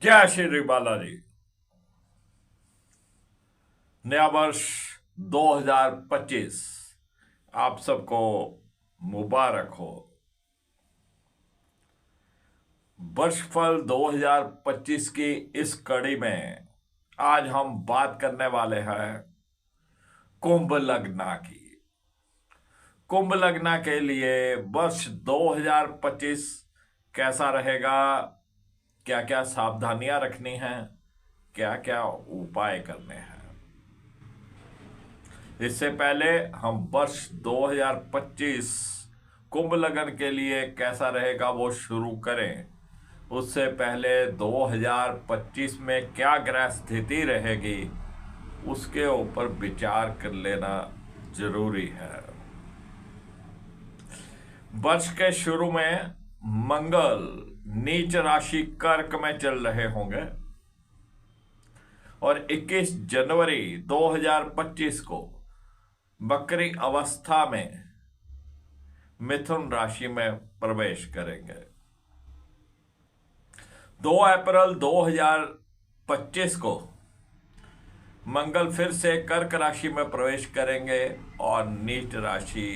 जय श्री बालाजी। नया वर्ष 2025 आप सबको मुबारक हो। वर्षफल 2025 की इस कड़ी में आज हम बात करने वाले हैं कुंभ लग्न की। कुंभ लग्न के लिए वर्ष 2025 कैसा रहेगा, क्या क्या सावधानियां रखनी हैं, क्या क्या उपाय करने हैं। इससे पहले हम वर्ष 2025 कुंभ लग्न के लिए कैसा रहेगा वो शुरू करें, उससे पहले 2025 में क्या ग्रह स्थिति रहेगी उसके ऊपर विचार कर लेना जरूरी है। वर्ष के शुरू में मंगल नीच राशि कर्क में चल रहे होंगे और 21 जनवरी 2025 को वक्री अवस्था में मिथुन राशि में प्रवेश करेंगे। 2 अप्रैल 2025 को मंगल फिर से कर्क राशि में प्रवेश करेंगे और नीच राशि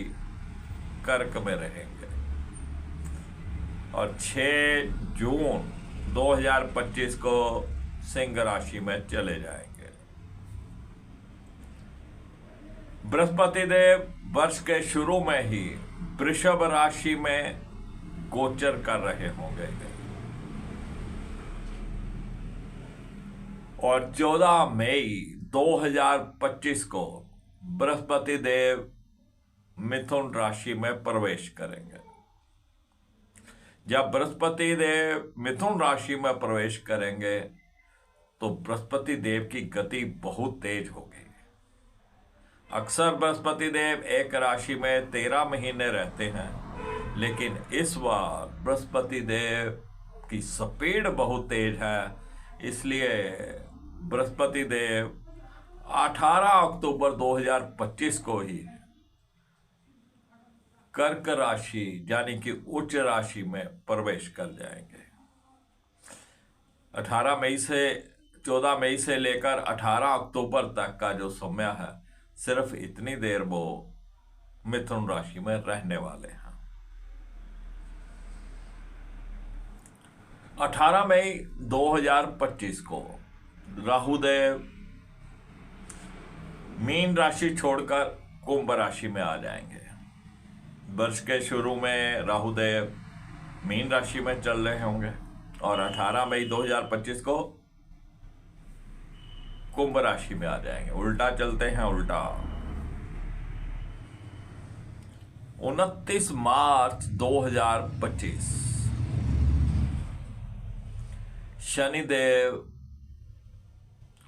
कर्क में रहेंगे और 6 जून 2025 को सिंह राशि में चले जाएंगे। बृहस्पति देव वर्ष के शुरू में ही वृषभ राशि में गोचर कर रहे होंगे और 14 मई 2025 को बृहस्पति देव मिथुन राशि में प्रवेश करेंगे। जब बृहस्पति देव मिथुन राशि में प्रवेश करेंगे तो बृहस्पति देव की गति बहुत तेज होगी। अक्सर बृहस्पति देव एक राशि में 13 महीने रहते हैं, लेकिन इस बार बृहस्पति देव की स्पीड बहुत तेज है, इसलिए बृहस्पति देव 18 अक्टूबर 2025 को ही कर्क राशि यानी कि उच्च राशि में प्रवेश कर जाएंगे। 14 मई से लेकर 18 अक्टूबर तक का जो समय है, सिर्फ इतनी देर वो मिथुन राशि में रहने वाले हैं। 18 मई 2025 को राहुदेव मीन राशि छोड़कर कुंभ राशि में आ जाएंगे। वर्ष के शुरू में राहुदेव मीन राशि में चल रहे होंगे और 18 मई 2025 को कुंभ राशि में आ जाएंगे। उल्टा चलते हैं, उल्टा 29 मार्च 2025 शनिदेव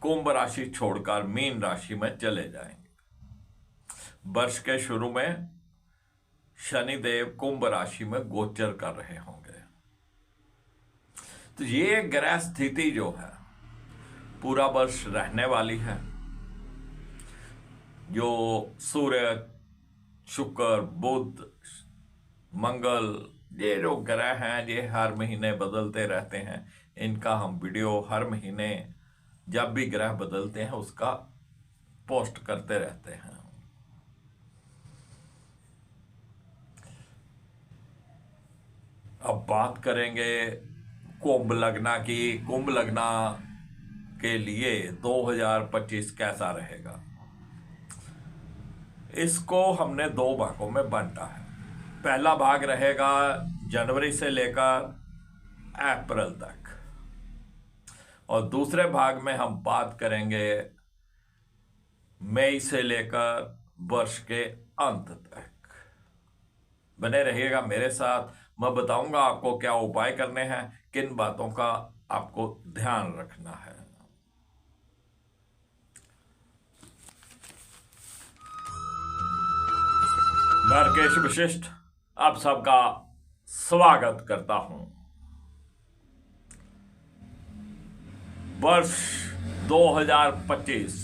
कुंभ राशि छोड़कर मीन राशि में चले जाएंगे। वर्ष के शुरू में शनिदेव कुंभ राशि में गोचर कर रहे होंगे। तो ये ग्रह स्थिति जो है पूरा वर्ष रहने वाली है। जो सूर्य, शुक्र, बुध, मंगल, ये जो ग्रह हैं ये हर महीने बदलते रहते हैं। इनका हम वीडियो हर महीने जब भी ग्रह बदलते हैं उसका पोस्ट करते रहते हैं। अब बात करेंगे कुंभ लग्न की। कुंभ लग्न के लिए 2025 कैसा रहेगा, इसको हमने 2 भागों में बांटा है। पहला भाग रहेगा जनवरी से लेकर अप्रैल तक और दूसरे भाग में हम बात करेंगे मई से लेकर वर्ष के अंत तक। बने रहिएगा मेरे साथ, मैं बताऊंगा आपको क्या उपाय करने हैं, किन बातों का आपको ध्यान रखना है। मैं राकेश विशिष्ट आप सबका स्वागत करता हूं। वर्ष 2025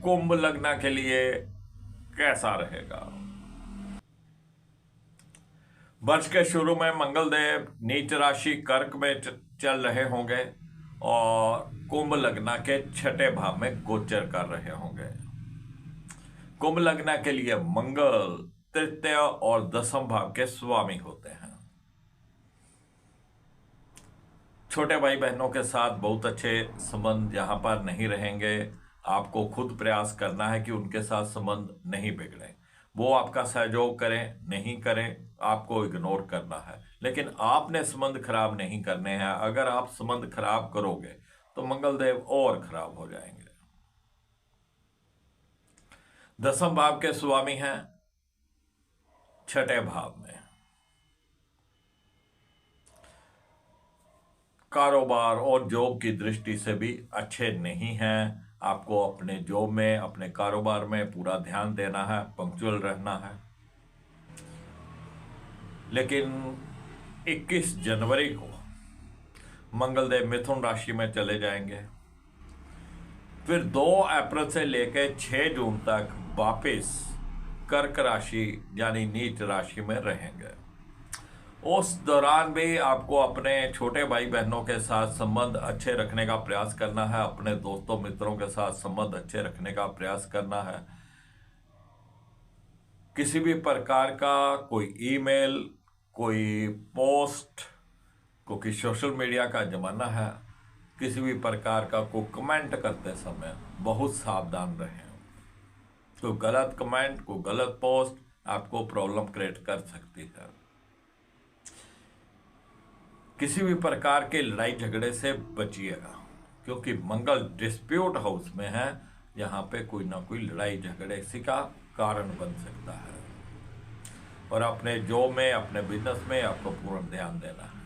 कुंभ लग्न के लिए कैसा रहेगा। वर्ष के शुरू में मंगल देव नीच राशि कर्क में चल रहे होंगे और कुंभ लग्न के छठे भाव में गोचर कर रहे होंगे। कुंभ लग्न के लिए मंगल तृतीय और दसम भाव के स्वामी होते हैं। छोटे भाई बहनों के साथ बहुत अच्छे संबंध यहां पर नहीं रहेंगे। आपको खुद प्रयास करना है कि उनके साथ संबंध नहीं बिगड़े। वो आपका सहयोग करें नहीं करें, आपको इग्नोर करना है, लेकिन आपने संबंध खराब नहीं करने हैं। अगर आप संबंध खराब करोगे तो मंगल देव और खराब हो जाएंगे। दसम भाव के स्वामी हैं छठे भाव में। कारोबार और जॉब की दृष्टि से भी अच्छे नहीं हैं। आपको अपने जॉब में, अपने कारोबार में पूरा ध्यान देना है, पंक्चुअल रहना है। लेकिन 21 जनवरी को मंगलदेव मिथुन राशि में चले जाएंगे। फिर 2 अप्रैल से लेकर 6 जून तक वापस कर्क राशि यानी नीच राशि में रहेंगे। उस दौरान भी आपको अपने छोटे भाई बहनों के साथ संबंध अच्छे रखने का प्रयास करना है। अपने दोस्तों मित्रों के साथ संबंध अच्छे रखने का प्रयास करना है। किसी भी प्रकार का कोई ईमेल, कोई पोस्ट, क्योंकि सोशल मीडिया का जमाना है, किसी भी प्रकार का कोई कमेंट करते समय बहुत सावधान रहें। कोई गलत कमेंट, कोई गलत पोस्ट आपको प्रॉब्लम क्रिएट कर सकती है। किसी भी प्रकार के लड़ाई झगड़े से बचिएगा, क्योंकि मंगल डिस्प्यूट हाउस में है। यहाँ पे कोई ना कोई लड़ाई झगड़े इसी का कारण बन सकता है। और अपने जॉब में, अपने बिजनेस में आपको पूर्ण ध्यान देना है।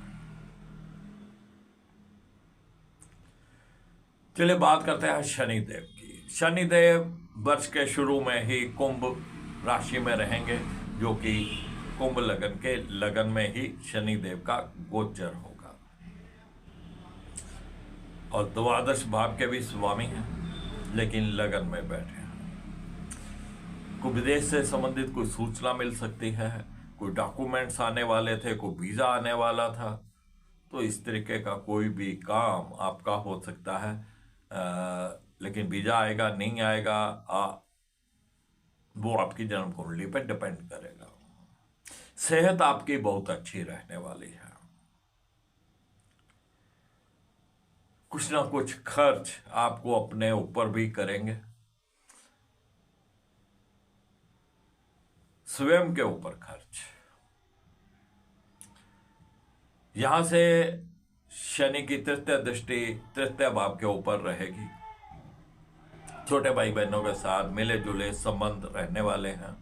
चलिए बात करते हैं शनिदेव की। शनिदेव वर्ष के शुरू में ही कुंभ राशि में रहेंगे, जो कि कुंभ लगन के लगन में ही शनिदेव का गोचर होगा। और द्वादश भाव के भी स्वामी हैं, लेकिन लगन में बैठे हैं। कोई विदेश से संबंधित कोई सूचना मिल सकती है, कोई डॉक्यूमेंट्स आने वाले थे, कोई वीजा आने वाला था। तो इस तरीके का कोई भी काम आपका हो सकता है। लेकिन वीजा आएगा नहीं आएगा वो आपकी जन्म कुंडली पर डिपेंड करेगा। सेहत आपकी बहुत अच्छी रहने वाली है। कुछ ना कुछ खर्च आपको अपने ऊपर भी करेंगे, स्वयं के ऊपर खर्च। यहां से शनि की तृतीय दृष्टि तृतीय भाव के ऊपर रहेगी। छोटे भाई बहनों के साथ मिले जुले संबंध रहने वाले हैं।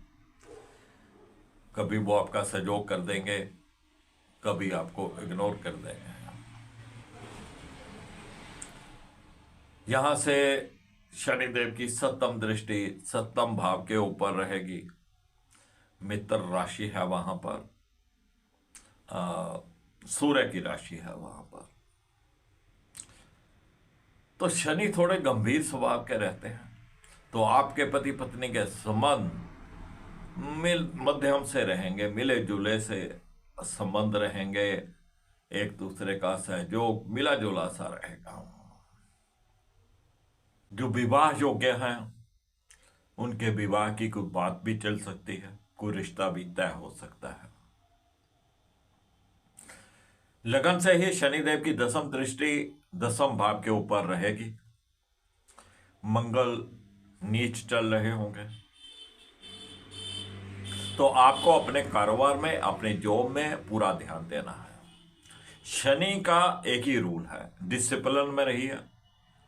कभी वो आपका सहयोग कर देंगे, कभी आपको इग्नोर कर देंगे। यहां से शनिदेव की सप्तम दृष्टि सप्तम भाव के ऊपर रहेगी। मित्र राशि है वहां पर, सूर्य की राशि है वहां पर। तो शनि थोड़े गंभीर स्वभाव के रहते हैं। तो आपके पति पत्नी के संबंध मध्यम से रहेंगे, मिले जुले से संबंध रहेंगे। एक दूसरे का सहयोग मिला जुला सा रहेगा। जो विवाह योग्य हैं उनके विवाह की कोई बात भी चल सकती है, कोई रिश्ता भी तय हो सकता है। लगन से ही शनिदेव की दसम दृष्टि दसम भाव के ऊपर रहेगी। मंगल नीच चल रहे होंगे। तो आपको अपने कारोबार में, अपने जॉब में पूरा ध्यान देना है। शनि का एक ही रूल है, डिसिप्लिन में रहिए,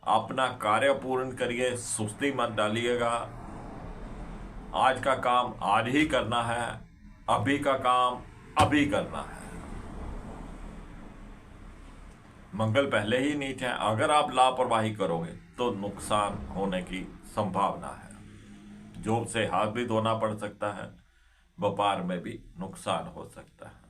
अपना कार्य पूर्ण करिए, सुस्ती मत डालिएगा। आज का काम आज ही करना है, अभी का काम अभी करना है। मंगल पहले ही नीच है। अगर आप लापरवाही करोगे तो नुकसान होने की संभावना है। जॉब से हाथ भी धोना पड़ सकता है, व्यापार में भी नुकसान हो सकता है।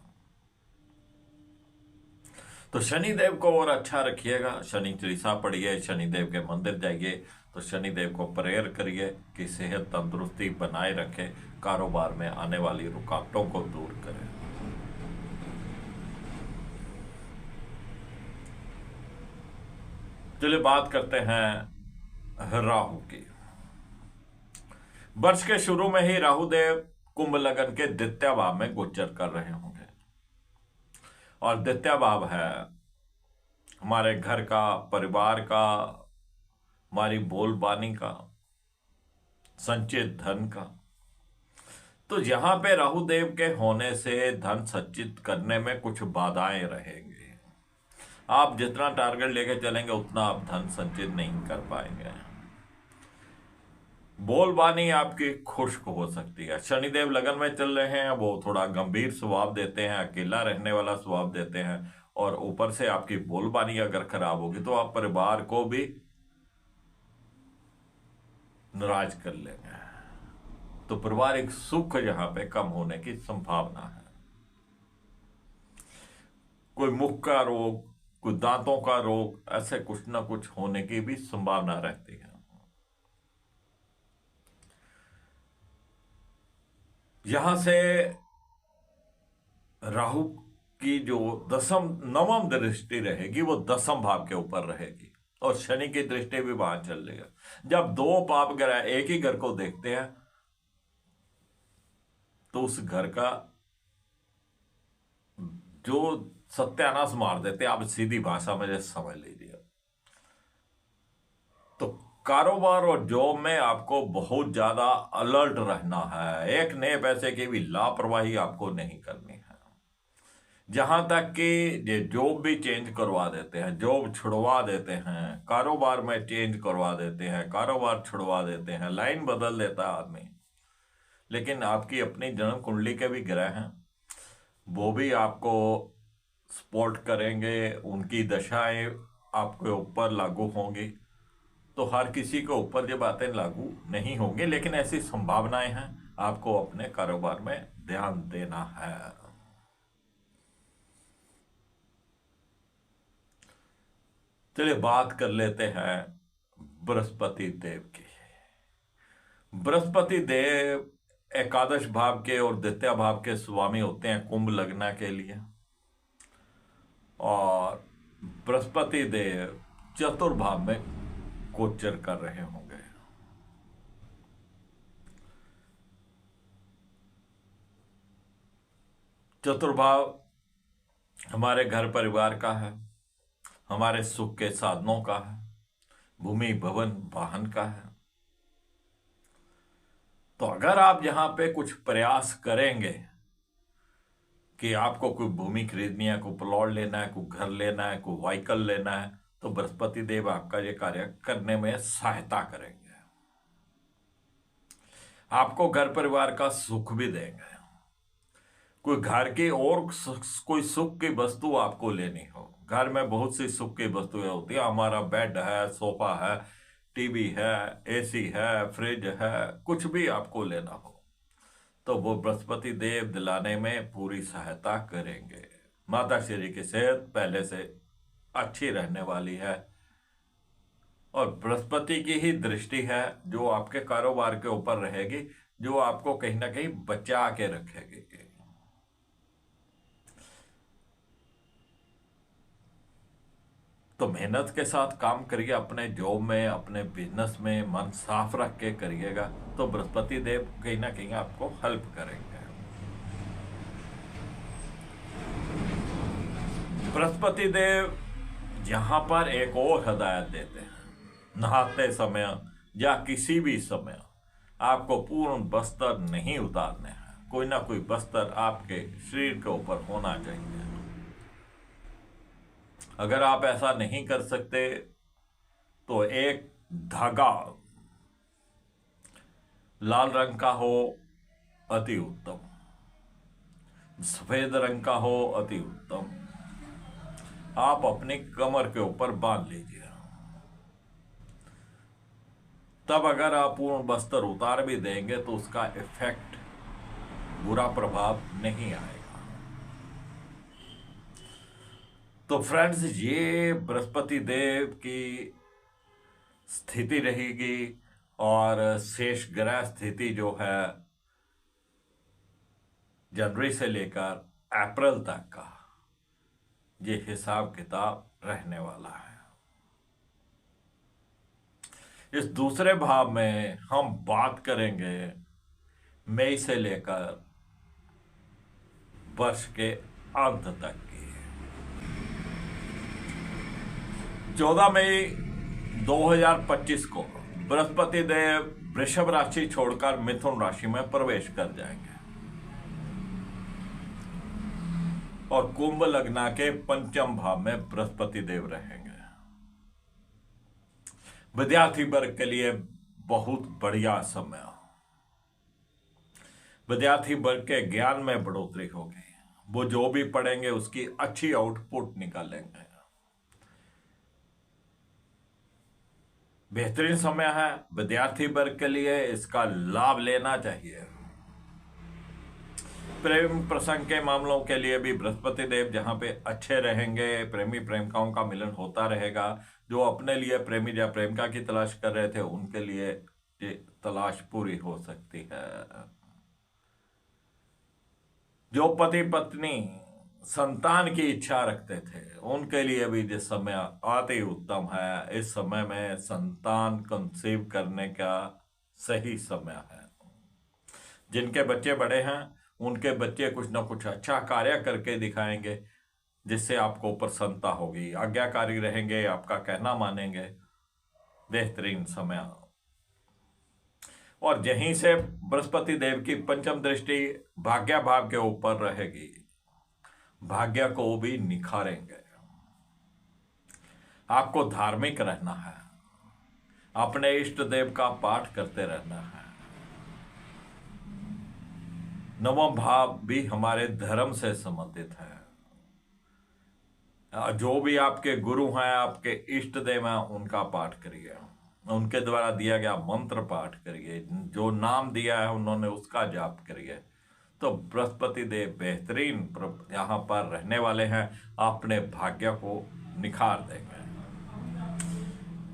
तो शनिदेव को और अच्छा रखिएगा। शनि चालीसा पढ़िए, शनिदेव के मंदिर जाइए, तो शनिदेव को प्रेयर करिए कि सेहत तंदुरुस्ती बनाए रखे, कारोबार में आने वाली रुकावटों को दूर करें। चलिए बात करते हैं राहु की। वर्ष के शुरू में ही राहु देव कुंभ लगन के द्वितीय भाव में गोचर कर रहे होंगे, और द्वितीय भाव है हमारे घर का, परिवार का, हमारी बोलबानी का, संचित धन का। तो यहां पे राहु देव के होने से धन संचित करने में कुछ बाधाएं रहेंगी। आप जितना टारगेट लेके चलेंगे उतना आप धन संचित नहीं कर पाएंगे। बोलबानी आपकी खुश्क हो सकती है। शनिदेव लगन में चल रहे हैं, वो थोड़ा गंभीर स्वभाव देते हैं, अकेला रहने वाला स्वभाव देते हैं, और ऊपर से आपकी बोलबानी अगर खराब होगी तो आप परिवार को भी नाराज कर लेंगे। तो पारिवारिक सुख यहां पे कम होने की संभावना है। कोई मुख का रोग, कोई दांतों का रोग, ऐसे कुछ ना कुछ होने की भी संभावना रहती है। यहां से राहु की जो नवम दृष्टि रहेगी वो दसम भाव के ऊपर रहेगी, और शनि की दृष्टि भी वहां चल रही है। जब दो पाप ग्रह एक ही घर को देखते हैं तो उस घर का जो सत्यानाश मार देते हैं। आप सीधी भाषा में समझ लीजिए। तो कारोबार और जॉब में आपको बहुत ज्यादा अलर्ट रहना है। एक नए पैसे की भी लापरवाही आपको नहीं करनी है। जहां तक कि ये जॉब भी चेंज करवा देते हैं, जॉब छुड़वा देते हैं, कारोबार में चेंज करवा देते हैं, कारोबार छुड़वा देते हैं, लाइन बदल देता है आदमी। लेकिन आपकी अपनी जन्म कुंडली के भी ग्रह हैं, वो भी आपको सपोर्ट करेंगे। उनकी दशाएं आपके ऊपर लागू होंगी। तो हर किसी के ऊपर ये बातें लागू नहीं होंगी, लेकिन ऐसी संभावनाएं हैं। आपको अपने कारोबार में ध्यान देना है। चलिए बात कर लेते हैं बृहस्पति देव की। बृहस्पति देव एकादश भाव के और द्वितीय भाव के स्वामी होते हैं कुंभ लगना के लिए, और बृहस्पति देव चतुर्भाव में गोचर कर रहे होंगे। चतुर्भाव हमारे घर परिवार का है, हमारे सुख के साधनों का है, भूमि भवन वाहन का है। तो अगर आप यहां पे कुछ प्रयास करेंगे कि आपको कोई भूमि खरीदनी है, कोई प्लॉट लेना है, कोई घर लेना है, कोई व्हीकल लेना है, तो बृहस्पति देव आपका ये कार्य करने में सहायता करेंगे। आपको घर परिवार का सुख भी देंगे। कोई घर की और कोई सुख की वस्तु आपको लेनी हो, घर में बहुत सी सुख की वस्तुएं होती है। हमारा बेड है, सोफा है, टीवी है, एसी है, फ्रिज है, कुछ भी आपको लेना हो तो वो बृहस्पति देव दिलाने में पूरी सहायता करेंगे। माता श्री की सेहत पहले से अच्छी रहने वाली है, और बृहस्पति की ही दृष्टि है जो आपके कारोबार के ऊपर रहेगी, जो आपको कहीं ना कहीं बचा के रखेगी। तो मेहनत के साथ काम करिए, अपने जॉब में, अपने बिजनेस में मन साफ रख के करिएगा, तो बृहस्पति देव कहीं ना कहीं आपको हेल्प करेंगे। बृहस्पति देव यहां पर एक और हिदायत देते हैं। नहाते समय या किसी भी समय आपको पूर्ण बस्तर नहीं उतारने हैं। कोई ना कोई बस्तर आपके शरीर के ऊपर होना चाहिए। अगर आप ऐसा नहीं कर सकते तो एक धागा लाल रंग का हो अति उत्तम, सफेद रंग का हो अति उत्तम, आप अपनी कमर के ऊपर बांध लीजिए। तब अगर आप पूर्ण बस्तर उतार भी देंगे तो उसका इफेक्ट, बुरा प्रभाव नहीं आएगा। तो फ्रेंड्स, ये बृहस्पति देव की स्थिति रहेगी, और शेष ग्रह स्थिति जो है जनवरी से लेकर अप्रैल तक का ये हिसाब किताब रहने वाला है। इस दूसरे भाव में हम बात करेंगे मई से लेकर वर्ष के अंत तक की। 14 मई 2025 को बृहस्पति देव वृषभ राशि छोड़कर मिथुन राशि में प्रवेश कर जाएंगे और कुंभ लग्न के पंचम भाव में बृहस्पति देव रहेंगे। विद्यार्थी वर्ग के लिए बहुत बढ़िया समय। विद्यार्थी वर्ग के ज्ञान में बढ़ोतरी होगी। वो जो भी पढ़ेंगे उसकी अच्छी आउटपुट निकालेंगे। बेहतरीन समय है विद्यार्थी वर्ग के लिए, इसका लाभ लेना चाहिए। प्रेम प्रसंग के मामलों के लिए भी बृहस्पति देव जहां पे अच्छे रहेंगे, प्रेमी प्रेमिकाओं का मिलन होता रहेगा। जो अपने लिए प्रेमी या प्रेमिका की तलाश कर रहे थे उनके लिए ये तलाश पूरी हो सकती है। जो पति पत्नी संतान की इच्छा रखते थे उनके लिए भी ये समय अति उत्तम है। इस समय में संतान कंसीव करने का सही समय है। जिनके बच्चे बड़े हैं उनके बच्चे कुछ ना कुछ अच्छा कार्य करके दिखाएंगे जिससे आपको प्रसन्नता होगी। आज्ञाकारी रहेंगे, आपका कहना मानेंगे। बेहतरीन समय। और यहीं से बृहस्पति देव की पंचम दृष्टि भाग्य भाव के ऊपर रहेगी, भाग्य को भी निखारेंगे। आपको धार्मिक रहना है, अपने इष्ट देव का पाठ करते रहना है। नवम भाव भी हमारे धर्म से संबंधित है। जो भी आपके गुरु हैं, आपके इष्ट देव हैं, उनका पाठ करिए। उनके द्वारा दिया गया मंत्र पाठ करिए। जो नाम दिया है उन्होंने उसका जाप करिए। तो बृहस्पति देव बेहतरीन यहाँ पर रहने वाले हैं, अपने भाग्य को निखार देंगे।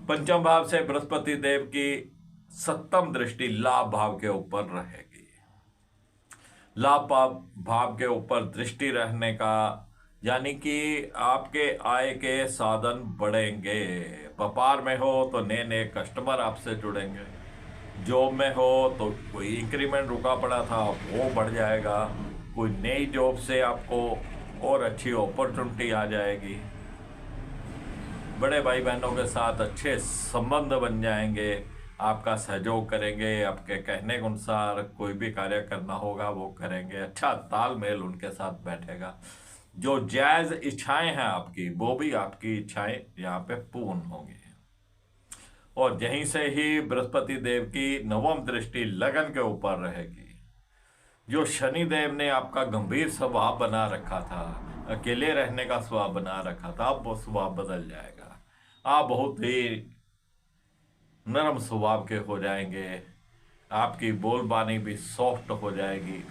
पंचम भाव से बृहस्पति देव की सप्तम दृष्टि लाभ भाव के ऊपर रहेगी। लाभ भाव के ऊपर दृष्टि रहने का यानी कि आपके आय के साधन बढ़ेंगे। व्यापार में हो तो नए नए कस्टमर आपसे जुड़ेंगे। जॉब में हो तो कोई इंक्रीमेंट रुका पड़ा था वो बढ़ जाएगा। कोई नई जॉब से आपको और अच्छी अपॉर्चुनिटी आ जाएगी। बड़े भाई बहनों के साथ अच्छे संबंध बन जाएंगे, आपका सहयोग करेंगे। आपके कहने के अनुसार कोई भी कार्य करना होगा वो करेंगे। अच्छा तालमेल उनके साथ बैठेगा। जो जायज इच्छाएं हैं आपकी वो भी आपकी इच्छाएं यहाँ पे पूर्ण होंगी। और यहीं से ही बृहस्पति देव की नवम दृष्टि लगन के ऊपर रहेगी। जो शनि देव ने आपका गंभीर स्वभाव बना रखा था, अकेले रहने का स्वभाव बना रखा था, अब वो स्वभाव बदल जाएगा। आप बहुत ही नरम स्वभाव के हो जाएंगे। आपकी बोलबानी भी सॉफ्ट हो जाएगी।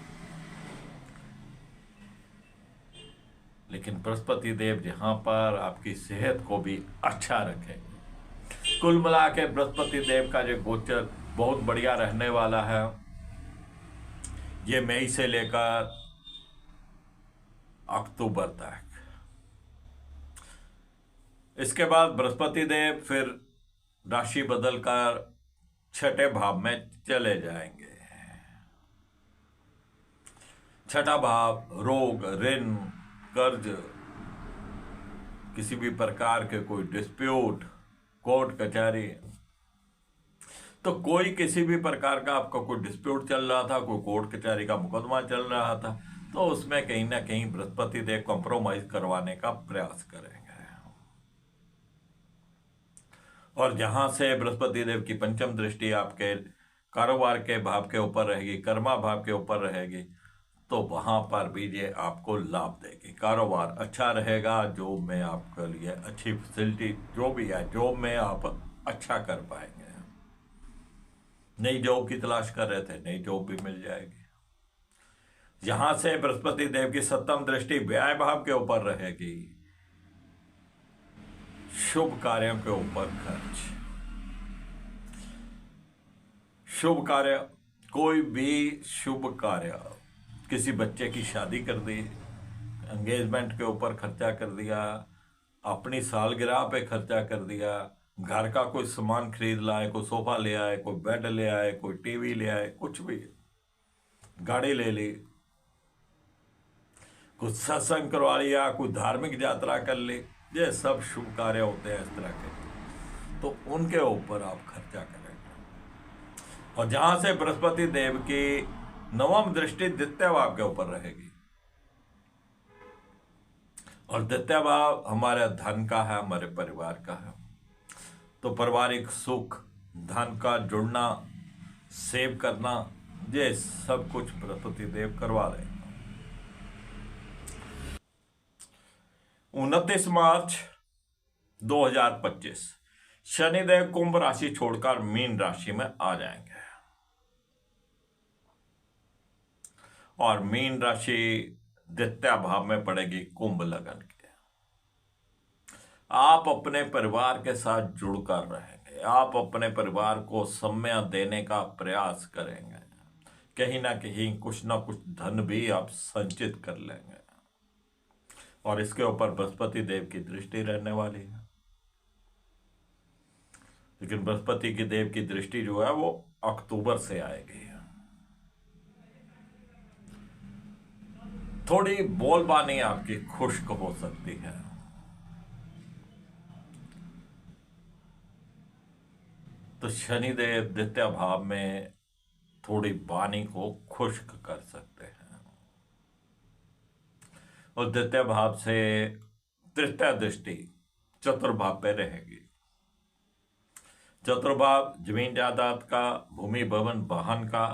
लेकिन बृहस्पति देव जहां पर आपकी सेहत को भी अच्छा रखेंगे। कुल मिला के बृहस्पति देव का जो गोचर बहुत बढ़िया रहने वाला है। ये मई से लेकर अक्टूबर तक। इसके बाद बृहस्पति देव फिर राशि बदलकर छठे भाव में चले जाएंगे। छठा भाव रोग, ऋण, कर्ज, किसी भी प्रकार के कोई डिस्प्यूट, कोर्ट कचहरी। तो कोई किसी भी प्रकार का आपका कोई डिस्प्यूट चल रहा था, कोई कोर्ट कचहरी का मुकदमा चल रहा था, तो उसमें कहीं ना कहीं बृहस्पति देव कॉम्प्रोमाइज करवाने का प्रयास करेंगे। और जहां से बृहस्पति देव की पंचम दृष्टि आपके कारोबार के भाव के ऊपर रहेगी, कर्मा भाव के ऊपर रहेगी, तो वहां पर भी ये आपको लाभ देगी। कारोबार अच्छा रहेगा। जॉब में आपके लिए अच्छी फैसिलिटी जो भी है, जॉब में आप अच्छा कर पाएंगे। नई जॉब की तलाश कर रहे थे, नई जॉब भी मिल जाएगी। यहां से बृहस्पति देव की सप्तम दृष्टि व्यय भाव के ऊपर रहेगी। शुभ कार्यों के ऊपर खर्च। शुभ कार्य, कोई भी शुभ कार्य, किसी बच्चे की शादी कर दी, एंगेजमेंट के ऊपर खर्चा कर दिया, अपनी सालगिरह पे खर्चा कर दिया, घर का कोई सामान खरीद लाए, कोई सोफा ले आए, कोई बेड ले आए, कोई टीवी ले आए, कुछ भी, गाड़ी ले ली, कुछ सत्संग करवा लिया, कोई धार्मिक यात्रा कर ली, ये सब शुभ कार्य होते हैं इस तरह के, तो उनके ऊपर आप खर्चा करेंगे। और जहां से बृहस्पति देव की नवम दृष्टि द्वितीय भाव के ऊपर रहेगी, और द्वितीय भाव हमारे धन का है, हमारे परिवार का है, तो पारिवारिक सुख, धन का जुड़ना, सेव करना, ये सब कुछ बृहस्पति देव करवा रहे हैं। 29 मार्च 2025 शनिदेव कुंभ राशि छोड़कर मीन राशि में आ जाएंगे, और मीन राशि द्वितीय भाव में पड़ेगी कुंभ लगन के। आप अपने परिवार के साथ जुड़कर रहेंगे, आप अपने परिवार को समय देने का प्रयास करेंगे, कहीं ना कहीं कुछ ना कुछ धन भी आप संचित कर लेंगे, और इसके ऊपर बृहस्पति देव की दृष्टि रहने वाली है। लेकिन बृहस्पति की देव की दृष्टि जो है वो अक्टूबर से आएगी। थोड़ी बोलबानी आपकी खुश्क हो सकती है, तो शनिदेव द्वितीय भाव में थोड़ी वाणी को खुश्क कर सकते हैं, और द्वितीय भाव से तृतीय दृष्टि चतुर्भाव पे रहेगी। चतुर्भाव जमीन जायदाद का, भूमि भवन वाहन का,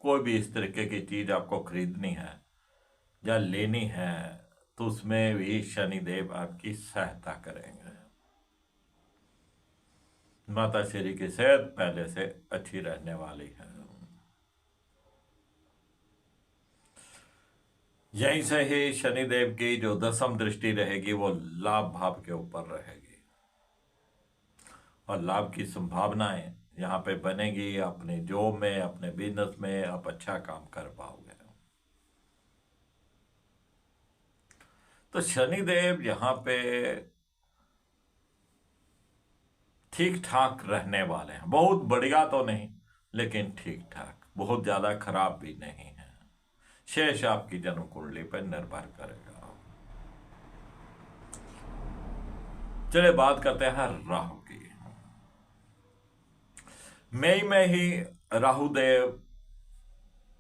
कोई भी इस तरीके की चीज आपको खरीदनी है या लेनी है, तो उसमें भी शनिदेव आपकी सहायता करेंगे। माता श्री की सेहत पहले से अच्छी रहने वाली है। यहीं से ही शनिदेव की जो दसम दृष्टि रहेगी वो लाभ भाव के ऊपर रहेगी, और लाभ की संभावनाएं यहां पे बनेगी। अपने जॉब में, अपने बिजनेस में आप अच्छा काम कर पाओगे। तो शनिदेव यहां पे ठीक ठाक रहने वाले हैं, बहुत बढ़िया तो नहीं लेकिन ठीक ठाक, बहुत ज्यादा खराब भी नहीं है। शेष आपकी जन्म कुंडली पर निर्भर करेगा। चलिए बात करते हैं राहु की। मई में ही राहु देव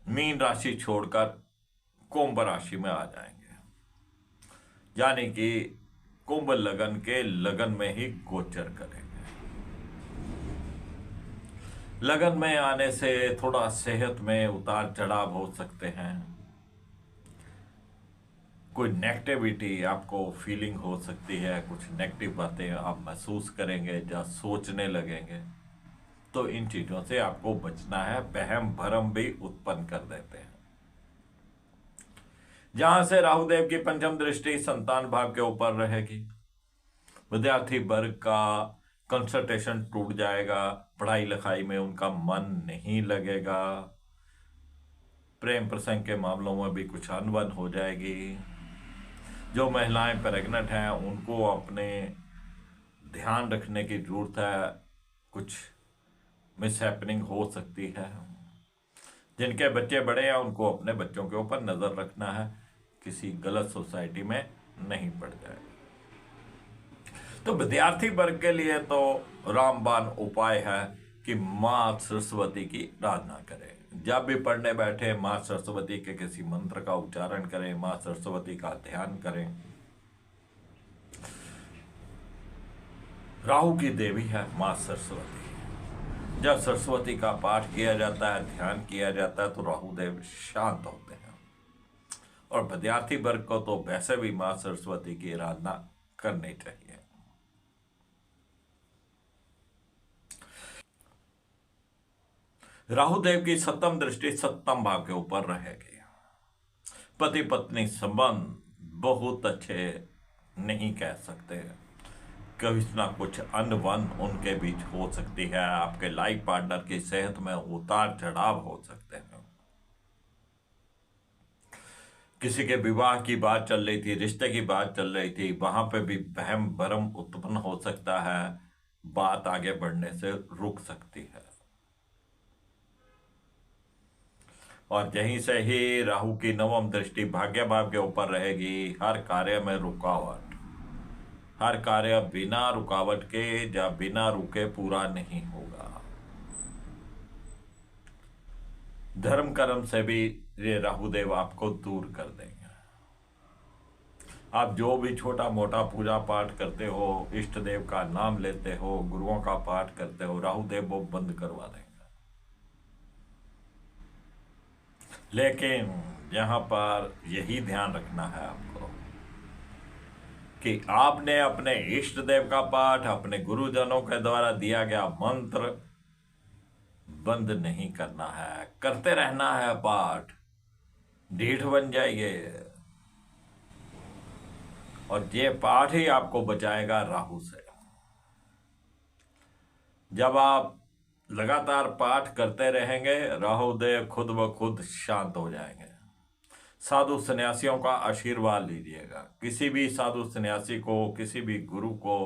मीन राशि छोड़कर कुंभ राशि में आ जाएंगे, यानी कि कुंभ लगन के लगन में ही गोचर करेंगे। लगन में आने से थोड़ा सेहत में उतार चढ़ाव हो सकते हैं, कोई नेगेटिविटी आपको फीलिंग हो सकती है, कुछ नेगेटिव बातें आप महसूस करेंगे या सोचने लगेंगे, तो इन चीजों से आपको बचना है। वहम भरम भी उत्पन्न कर देते हैं। जहां से राहुदेव की पंचम दृष्टि संतान भाव के ऊपर रहेगी, विद्यार्थी वर्ग का कंसंट्रेशन टूट जाएगा, पढ़ाई लिखाई में उनका मन नहीं लगेगा, प्रेम प्रसंग के मामलों में भी कुछ अनबन हो जाएगी। जो महिलाएं प्रेग्नेंट हैं उनको अपने ध्यान रखने की जरूरत है, कुछ मिसहैपनिंग हो सकती है। जिनके बच्चे बड़े हैं उनको अपने बच्चों के ऊपर नजर रखना है, किसी गलत सोसाइटी में नहीं पड़ जाए। तो विद्यार्थी वर्ग के लिए तो रामबाण उपाय है कि मां सरस्वती की आराधना करें। जब भी पढ़ने बैठे मां सरस्वती के किसी मंत्र का उच्चारण करें, मां सरस्वती का ध्यान करें। राहु की देवी है मां सरस्वती। जब सरस्वती का पाठ किया जाता है, ध्यान किया जाता है, तो राहु देव शांत होते हैं। और विद्यार्थी वर्ग को तो वैसे भी मां सरस्वती की आराधना करनी चाहिए। राहुदेव की सप्तम दृष्टि सप्तम भाव के ऊपर रहेगी। पति पत्नी संबंध बहुत अच्छे नहीं कह सकते, कभी ना कुछ अनबन उनके बीच हो सकती है। आपके लाइफ पार्टनर की सेहत में उतार चढ़ाव हो सकते हैं। किसी के विवाह की बात चल रही थी, रिश्ते की बात चल रही थी, वहां पे भी वहम भरम उत्पन्न हो सकता है। बात आगे बढ़ने से रुक सकती है। और यहीं से ही राहु की नवम दृष्टि भाग्य भाव के ऊपर रहेगी। हर कार्य में रुकावट, हर कार्य बिना रुकावट के या बिना रुके पूरा नहीं होगा। धर्म कर्म से भी ये राहुदेव आपको दूर कर देंगे। आप जो भी छोटा मोटा पूजा पाठ करते हो, इष्ट देव का नाम लेते हो, गुरुओं का पाठ करते हो, राहुदेव वो बंद करवा देंगे। लेकिन यहां पर यही ध्यान रखना है आपको कि आपने अपने इष्ट देव का पाठ, अपने गुरुजनों के द्वारा दिया गया मंत्र बंद नहीं करना है, करते रहना है पाठ। ढीठ बन जाइए और ये पाठ ही आपको बचाएगा राहु से। जब आप लगातार पाठ करते रहेंगे, राहुदेव खुद ब खुद शांत हो जाएंगे। साधु सन्यासियों का आशीर्वाद लीजिएगा। किसी भी साधु सन्यासी को, किसी भी गुरु को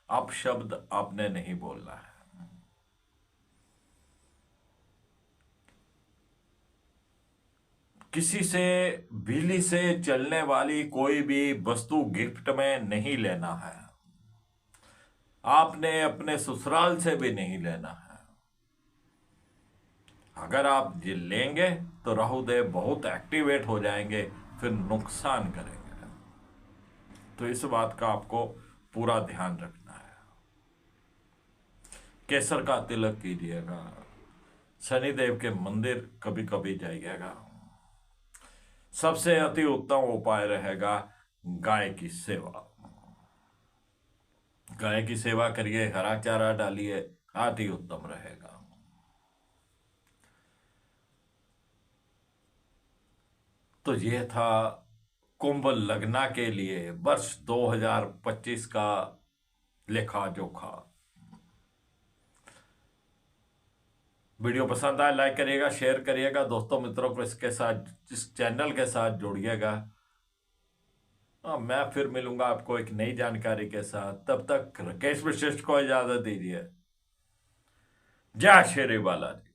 अपशब्द आपने नहीं बोलना है। किसी से बिजली से चलने वाली कोई भी वस्तु गिफ्ट में नहीं लेना है। आपने अपने ससुराल से भी नहीं लेना है। अगर आप ये लेंगे तो राहुदेव बहुत एक्टिवेट हो जाएंगे, फिर नुकसान करेंगे। तो इस बात का आपको पूरा ध्यान रखना है। केसर का तिलक कीजिएगा। शनिदेव के मंदिर कभी कभी जाइएगा। सबसे अति उत्तम उपाय रहेगा गाय की सेवा। गाय की सेवा करिए, हरा चारा डालिए, अति उत्तम रहेगा। तो ये था कुंभ लग्न के लिए वर्ष 2025 का लेखा जोखा। वीडियो पसंद आए लाइक करिएगा, शेयर करिएगा, दोस्तों मित्रों को इसके साथ, इस चैनल के साथ जोड़िएगा। मैं फिर मिलूंगा आपको एक नई जानकारी के साथ। तब तक राकेश वशिष्ठ को इजाजत दीजिए। जय श्री बालाजी।